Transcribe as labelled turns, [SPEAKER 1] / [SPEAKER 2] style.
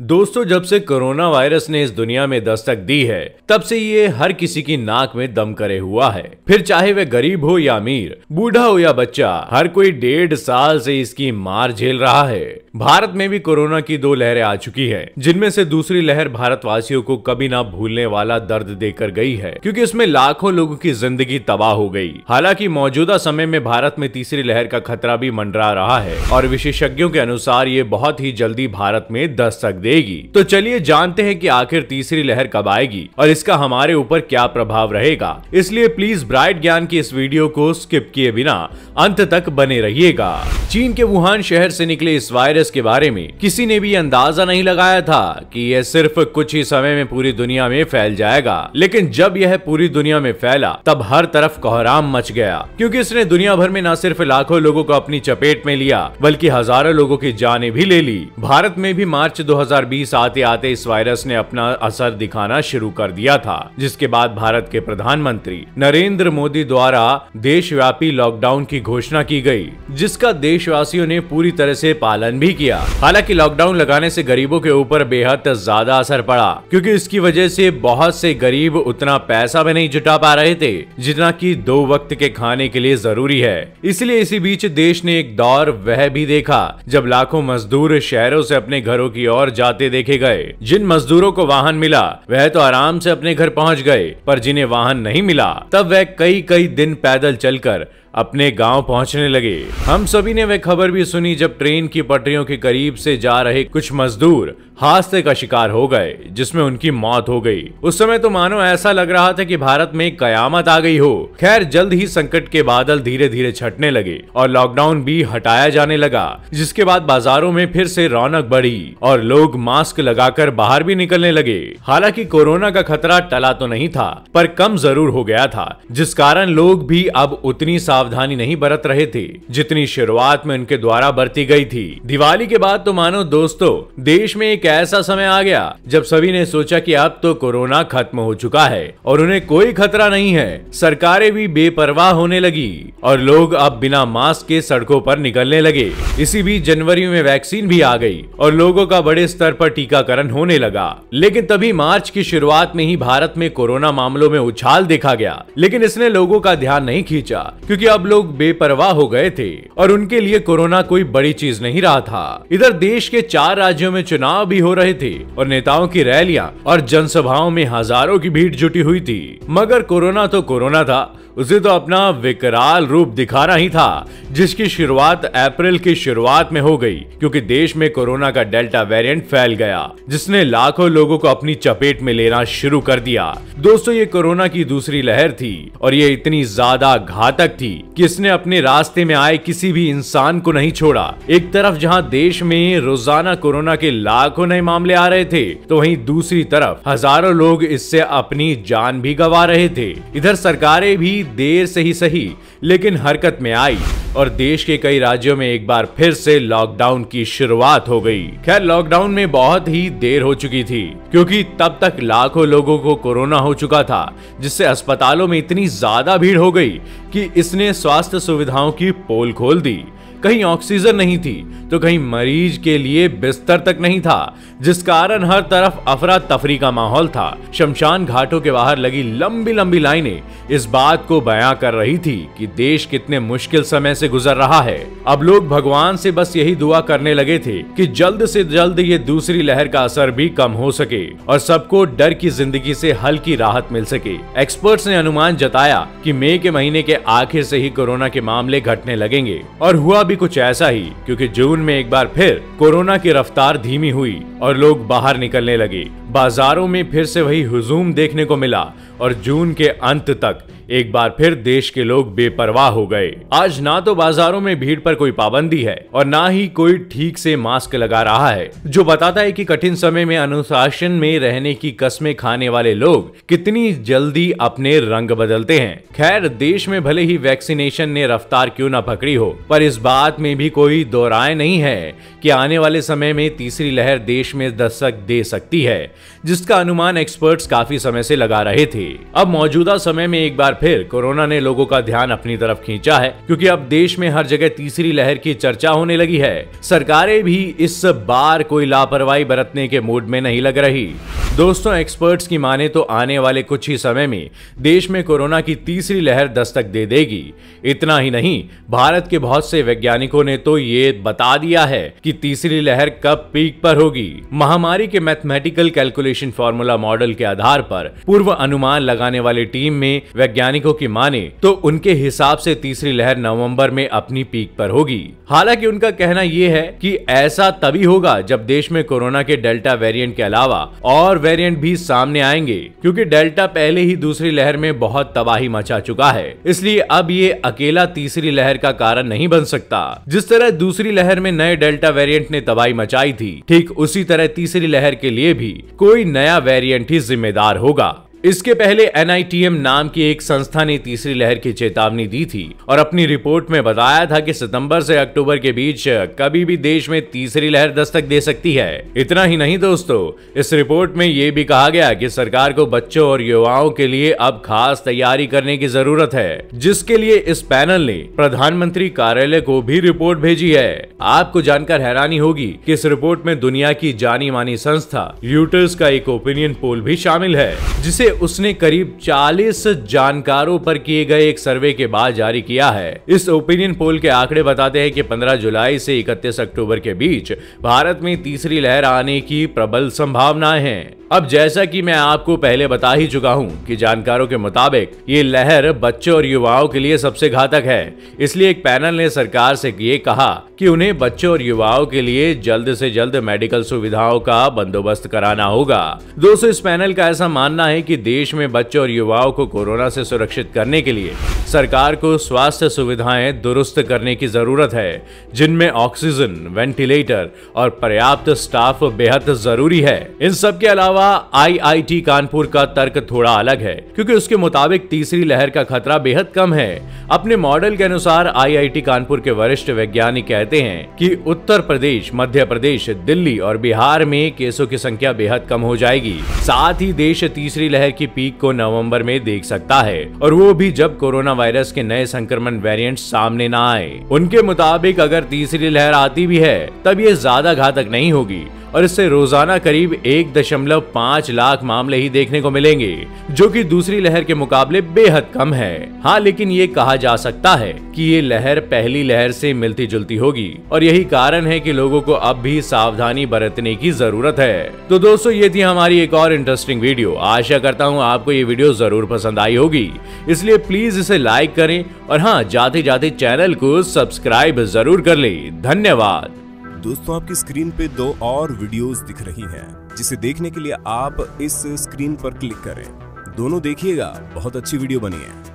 [SPEAKER 1] दोस्तों, जब से कोरोना वायरस ने इस दुनिया में दस्तक दी है, तब से ये हर किसी की नाक में दम करे हुआ है। फिर चाहे वह गरीब हो या अमीर, बूढ़ा हो या बच्चा, हर कोई 1.5 साल से इसकी मार झेल रहा है। भारत में भी कोरोना की 2 लहरें आ चुकी हैं, जिनमें से दूसरी लहर भारतवासियों को कभी ना भूलने वाला दर्द देकर गई है, क्योंकि इसमें लाखों लोगों की जिंदगी तबाह हो गई। हालांकि मौजूदा समय में भारत में तीसरी लहर का खतरा भी मंडरा रहा है और विशेषज्ञों के अनुसार ये बहुत ही जल्दी भारत में दस्तक देगी। तो चलिए जानते हैं कि आखिर तीसरी लहर कब आएगी और इसका हमारे ऊपर क्या प्रभाव रहेगा। इसलिए प्लीज ब्राइट ज्ञान की इस वीडियो को स्किप किए बिना अंत तक बने रहिएगा। चीन के वुहान शहर से निकले इस वायरस के बारे में किसी ने भी अंदाजा नहीं लगाया था कि यह सिर्फ कुछ ही समय में पूरी दुनिया में फैल जाएगा। लेकिन जब यह पूरी दुनिया में फैला, तब हर तरफ कोहराम मच गया, क्योंकि इसने दुनिया भर में न सिर्फ लाखों लोगों को अपनी चपेट में लिया, बल्कि हजारों लोगों की जानें भी ले ली। भारत में भी मार्च 2020 आते आते इस वायरस ने अपना असर दिखाना शुरू कर दिया था, जिसके बाद भारत के प्रधानमंत्री नरेंद्र मोदी द्वारा देशव्यापी लॉकडाउन की घोषणा की गई, जिसका देशवासियों ने पूरी तरह से पालन भी किया। हालांकि लॉकडाउन लगाने से गरीबों के ऊपर बेहद ज्यादा असर पड़ा, क्योंकि इसकी वजह से बहुत से गरीब उतना पैसा भी नहीं जुटा पा रहे थे जितना कि 2 वक्त के खाने के लिए जरूरी है। इसलिए इसी बीच देश ने एक दौर वह भी देखा जब लाखों मजदूर शहरों से अपने घरों की ओर जाते देखे गए। जिन मजदूरों को वाहन मिला वह तो आराम से अपने घर पहुंच गए, पर जिन्हें वाहन नहीं मिला तब वह कई दिन पैदल चलकर अपने गांव पहुंचने लगे। हम सभी ने वह खबर भी सुनी जब ट्रेन की पटरियों के करीब से जा रहे कुछ मजदूर हादसे का शिकार हो गए, जिसमें उनकी मौत हो गई। उस समय तो मानो ऐसा लग रहा था कि भारत में कयामत आ गई हो। खैर, जल्द ही संकट के बादल धीरे धीरे छटने लगे और लॉकडाउन भी हटाया जाने लगा, जिसके बाद बाजारों में फिर से रौनक बढ़ी और लोग मास्क लगाकर बाहर भी निकलने लगे। हालांकि कोरोना का खतरा टला तो नहीं था, पर कम जरूर हो गया था, जिस कारण लोग भी अब उतनी सावधानी नहीं बरत रहे थे जितनी शुरुआत में उनके द्वारा बरती गई थी। दिवाली के बाद तो मानो दोस्तों, देश में एक ऐसा समय आ गया जब सभी ने सोचा कि अब तो कोरोना खत्म हो चुका है और उन्हें कोई खतरा नहीं है। सरकारें भी बेपरवाह होने लगी और लोग अब बिना मास्क के सड़कों पर निकलने लगे। इसी बीच जनवरी में वैक्सीन भी आ गई और लोगों का बड़े स्तर पर टीकाकरण होने लगा। लेकिन तभी मार्च की शुरुआत में ही भारत में कोरोना मामलों में उछाल देखा गया, लेकिन इसने लोगों का ध्यान नहीं खींचा, क्योंकि अब लोग बेपरवाह हो गए थे और उनके लिए कोरोना कोई बड़ी चीज नहीं रहा था। इधर देश के 4 राज्यों में चुनाव भी हो रहे थे और नेताओं की रैलियां और जनसभाओं में हजारों की भीड़ जुटी हुई थी। मगर कोरोना तो कोरोना था, उसे तो अपना विकराल रूप दिखाना ही था, जिसकी शुरुआत अप्रैल की शुरुआत में हो गई, क्योंकि देश में कोरोना का डेल्टा वेरिएंट फैल गया, जिसने लाखों लोगों को अपनी चपेट में लेना शुरू कर दिया। दोस्तों, ये कोरोना की दूसरी लहर थी और ये इतनी ज्यादा घातक थी कि इसने अपने रास्ते में आए किसी भी इंसान को नहीं छोड़ा। एक तरफ जहां देश में रोजाना कोरोना के लाखों नए मामले आ रहे थे, तो वहीं दूसरी तरफ हजारों लोग इससे अपनी जान भी गंवा रहे थे। इधर सरकारें भी देर से ही सही लेकिन हरकत में आई और देश के कई राज्यों में एक बार फिर से लॉकडाउन की शुरुआत हो गई। खैर, लॉकडाउन में बहुत ही देर हो चुकी थी, क्योंकि तब तक लाखों लोगों को कोरोना हो चुका था, जिससे अस्पतालों में इतनी ज्यादा भीड़ हो गई कि इसने स्वास्थ्य सुविधाओं की पोल खोल दी। कहीं ऑक्सीजन नहीं थी तो कहीं मरीज के लिए बिस्तर तक नहीं था, जिस कारण हर तरफ अफरा तफरी का माहौल था। शमशान घाटों के बाहर लगी लंबी लंबी लाइनें इस बात को बयां कर रही थी कि देश कितने मुश्किल समय से गुजर रहा है। अब लोग भगवान से बस यही दुआ करने लगे थे कि जल्द से जल्द ये दूसरी लहर का असर भी कम हो सके और सबको डर की जिंदगी से हल्की राहत मिल सके। एक्सपर्ट्स ने अनुमान जताया कि मई के महीने के आखिर से ही कोरोना के मामले घटने लगेंगे, और हुआ भी कुछ ऐसा ही, क्योंकि जून में एक बार फिर कोरोना की रफ्तार धीमी हुई और लोग बाहर निकलने लगे। बाजारों में फिर से वही हुजूम देखने को मिला और जून के अंत तक एक बार फिर देश के लोग बेपरवाह हो गए। आज ना तो बाजारों में भीड़ पर कोई पाबंदी है और ना ही कोई ठीक से मास्क लगा रहा है, जो बताता है कि कठिन समय में अनुशासन में रहने की कस्में खाने वाले लोग कितनी जल्दी अपने रंग बदलते हैं। खैर, देश में भले ही वैक्सीनेशन ने रफ्तार क्यों ना पकड़ी हो, पर इस बात में भी कोई दो राय नहीं है कि आने वाले समय में तीसरी लहर देश में दस्तक दे सकती है, जिसका अनुमान एक्सपर्ट्स काफी समय से लगा रहे थे। अब मौजूदा समय में एक बार फिर कोरोना ने लोगों का ध्यान अपनी तरफ खींचा है, क्योंकि अब देश में हर जगह तीसरी लहर की चर्चा होने लगी है। सरकारें भी इस बार कोई लापरवाही बरतने के मूड में नहीं लग रही। दोस्तों, एक्सपर्ट्स की माने तो आने वाले कुछ ही समय में देश में कोरोना की तीसरी लहर दस्तक दे देगी। इतना ही नहीं, भारत के बहुत से वैज्ञानिकों ने तो ये बता दिया है कि तीसरी लहर कब पीक पर होगी। महामारी के मैथमेटिकल कैलकुलेशन फॉर्मूला मॉडल के आधार पर पूर्व अनुमान लगाने वाली टीम में वैज्ञानिकों की माने तो उनके हिसाब से तीसरी लहर नवंबर में अपनी पीक पर होगी। हालांकि उनका कहना यह है कि ऐसा तभी होगा जब देश में कोरोना के डेल्टा वेरिएंट के अलावा और वेरिएंट भी सामने आएंगे, क्योंकि डेल्टा पहले ही दूसरी लहर में बहुत तबाही मचा चुका है। इसलिए अब ये अकेला तीसरी लहर का कारण नहीं बन सकता। जिस तरह दूसरी लहर में नए डेल्टा वेरिएंट ने तबाही मचाई थी, ठीक उसी तरह तीसरी लहर के लिए भी कोई नया वेरिएंट ही जिम्मेदार होगा। इसके पहले NITM नाम की एक संस्था ने तीसरी लहर की चेतावनी दी थी और अपनी रिपोर्ट में बताया था कि सितंबर से अक्टूबर के बीच कभी भी देश में तीसरी लहर दस्तक दे सकती है। इतना ही नहीं दोस्तों, इस रिपोर्ट में यह भी कहा गया कि सरकार को बच्चों और युवाओं के लिए अब खास तैयारी करने की जरूरत है, जिसके लिए इस पैनल ने प्रधानमंत्री कार्यालय को भी रिपोर्ट भेजी है। आपको जानकर हैरानी होगी कि इस रिपोर्ट में दुनिया की जानी मानी संस्था र्यूटर्स का एक ओपिनियन पोल भी शामिल है, जिसे उसने करीब 40 जानकारों पर किए गए एक सर्वे के बाद जारी किया है। इस ओपिनियन पोल के आंकड़े बताते हैं कि 15 जुलाई से 31 अक्टूबर के बीच भारत में तीसरी लहर आने की प्रबल संभावनाएं हैं। अब जैसा कि मैं आपको पहले बता ही चुका हूं कि जानकारों के मुताबिक ये लहर बच्चों और युवाओं के लिए सबसे घातक है। इसलिए एक पैनल ने सरकार से ये कहा कि उन्हें बच्चों और युवाओं के लिए जल्द से जल्द मेडिकल सुविधाओं का बंदोबस्त कराना होगा। दोस्तों, इस पैनल का ऐसा मानना है कि देश में बच्चों और युवाओं को कोरोना से सुरक्षित करने के लिए सरकार को स्वास्थ्य सुविधाएं दुरुस्त करने की जरूरत है, जिनमें ऑक्सीजन, वेंटिलेटर और पर्याप्त स्टाफ बेहद जरूरी है। इन सब के अलावा IIT कानपुर का तर्क थोड़ा अलग है, क्योंकि उसके मुताबिक तीसरी लहर का खतरा बेहद कम है। अपने मॉडल के अनुसार IIT कानपुर के वरिष्ठ वैज्ञानिक कहते हैं कि उत्तर प्रदेश, मध्य प्रदेश, दिल्ली और बिहार में केसों की संख्या बेहद कम हो जाएगी। साथ ही देश तीसरी लहर की पीक को नवंबर में देख सकता है, और वो भी जब कोरोना वायरस के नए संक्रमण वेरिएंट सामने ना आए। उनके मुताबिक अगर तीसरी लहर आती भी है तब ये ज्यादा घातक नहीं होगी और इससे रोजाना करीब 1.5 लाख मामले ही देखने को मिलेंगे, जो कि दूसरी लहर के मुकाबले बेहद कम है। हाँ, लेकिन ये कहा जा सकता है कि ये लहर पहली लहर से मिलती जुलती होगी और यही कारण है कि लोगों को अब भी सावधानी बरतने की जरूरत है। तो दोस्तों, ये थी हमारी एक और इंटरेस्टिंग वीडियो। आशा करता हूँ आपको ये वीडियो जरूर पसंद आई होगी, इसलिए प्लीज इसे लाइक करें और हाँ, जाते जाते चैनल को सब्सक्राइब जरूर कर ले। धन्यवाद।
[SPEAKER 2] दोस्तों, आपकी स्क्रीन पे 2 और वीडियोस दिख रही हैं, जिसे देखने के लिए आप इस स्क्रीन पर क्लिक करें। दोनों देखिएगा, बहुत अच्छी वीडियो बनी है।